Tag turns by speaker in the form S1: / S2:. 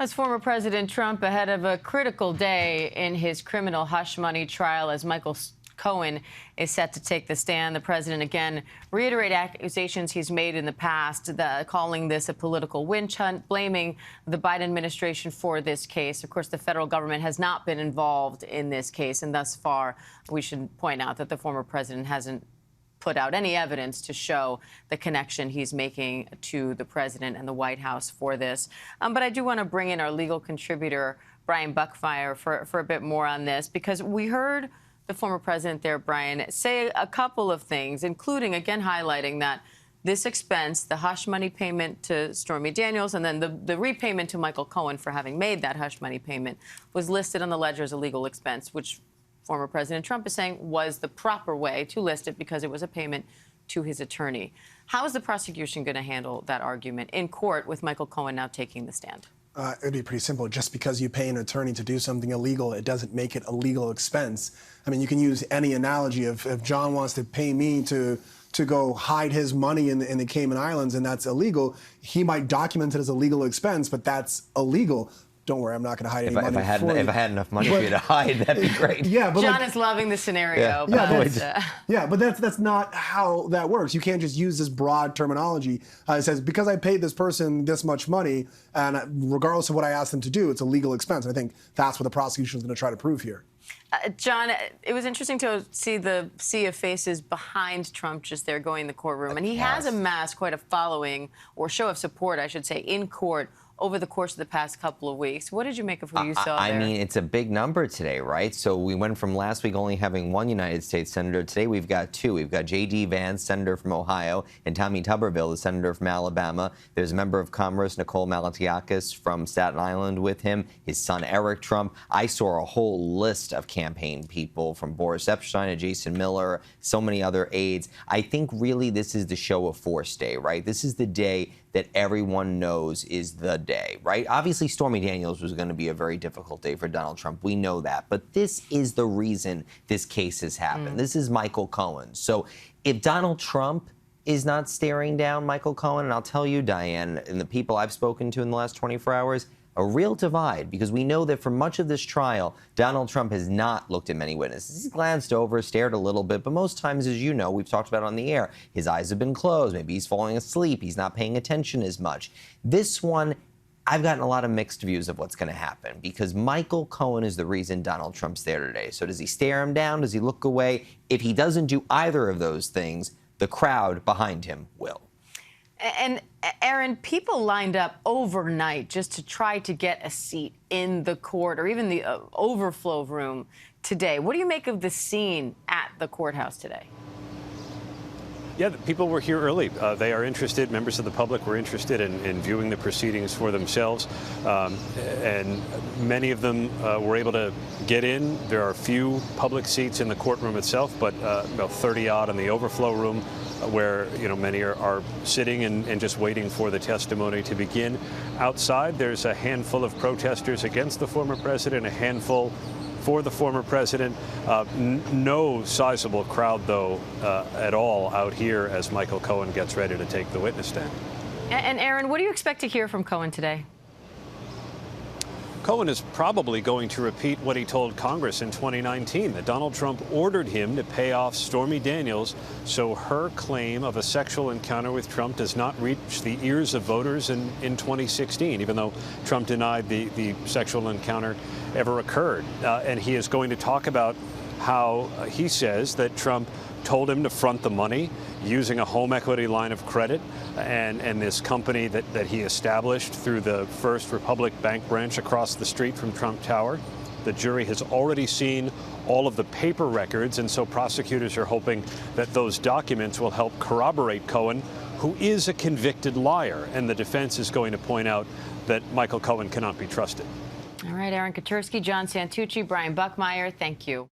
S1: As former President Trump ahead of a critical day in his criminal hush money trial as Michael Cohen is set to take the stand, the president again reiterated accusations he's made in the past, calling this a political witch hunt, blaming the Biden administration for this case. Of course, the federal government has not been involved in this case, and thus far, we should point out that the former president hasn't put out any evidence to show the connection he's making to the president and the White House for this. But I do want to bring in our legal contributor, Brian Buckfire, for a bit more on this, because we heard the former president there, Brian, say a couple of things, including, again, highlighting that this expense, the hush money payment to Stormy Daniels, and then the repayment to Michael Cohen for having made that hush money payment, was listed on the ledger as a legal expense, which former President Trump is saying was the proper way to list it because it was a payment to his attorney. How is the prosecution going to handle that argument in court with Michael Cohen now taking the stand?
S2: It'd be pretty simple. Just because you pay an attorney to do something illegal, it doesn't make it a legal expense. I mean, you can use any analogy. If John wants to pay me to go hide his money in the Cayman Islands and that's illegal, he might document it as a legal expense, but that's illegal. Don't worry, I'm not going to hide any money.
S3: If I had enough money for you to hide, that'd be great.
S2: Yeah, but
S1: John is loving the scenario.
S2: But that's not how that works. You can't just use this broad terminology. It says, because I paid this person this much money, and regardless of what I asked them to do, it's a legal expense. I think that's what the prosecution is going to try to prove here.
S1: John, it was interesting to see the sea of faces behind Trump just there going in the courtroom. And he has amassed quite a following, or show of support, I should say, in court over the course of the past couple of weeks. What did you make of what you saw there?
S3: I mean, it's a big number today, right? So we went from last week only having one United States senator. Today we've got two. We've got J.D. Vance, senator from Ohio, and Tommy Tuberville, the senator from Alabama. There's a member of Congress, Nicole Malatiakis, from Staten Island with him, his son Eric Trump. I saw a whole list of campaign people, from Boris Epshteyn to Jason Miller, so many other aides. I think really this is the show of force day, right? This is the day that everyone knows is the day, right? Obviously, Stormy Daniels was going to be a very difficult day for Donald Trump. We know that. But this is the reason this case has happened. This is Michael Cohen. So if Donald Trump is not staring down Michael Cohen, and I'll tell you, Diane, and the people I've spoken to in the last 24 hours, a real divide, because we know that for much of this trial, Donald Trump has not looked at many witnesses. He's glanced over, stared a little bit, but most times, as you know, we've talked about on the air, his eyes have been closed. Maybe he's falling asleep. He's not paying attention as much. This one, I've gotten a lot of mixed views of what's going to happen, because Michael Cohen is the reason Donald Trump's there today. So does he stare him down? Does he look away? If he doesn't do either of those things, the crowd behind him will.
S1: And, Aaron, people lined up overnight just to try to get a seat in the court or even the overflow room today. What do you make of the scene at the courthouse today?
S4: Yeah, the people were here early. They are interested. Members of the public were interested in viewing the proceedings for themselves. And many of them were able to get in. There are a few public seats in the courtroom itself, but about 30-odd in the overflow room, where many are sitting and just waiting for the testimony to begin. Outside, there's a handful of protesters against the former president, a handful for the former president. No sizable crowd, though, at all out here as Michael Cohen gets ready to take the witness stand.
S1: And Aaron, what do you expect to hear from Cohen today?
S4: Cohen is probably going to repeat what he told Congress in 2019, that Donald Trump ordered him to pay off Stormy Daniels so her claim of a sexual encounter with Trump does not reach the ears of voters in 2016, even though Trump denied the sexual encounter ever occurred. And he is going to talk about how he says that Trump told him to front the money using a home equity line of credit and this company that he established through the First Republic Bank branch across the street from Trump Tower. The jury has already seen all of the paper records, and so prosecutors are hoping that those documents will help corroborate Cohen, who is a convicted liar, and the defense is going to point out that Michael Cohen cannot be trusted.
S1: All right, Aaron Katersky, John Santucci, Brian Buckmeyer, thank you.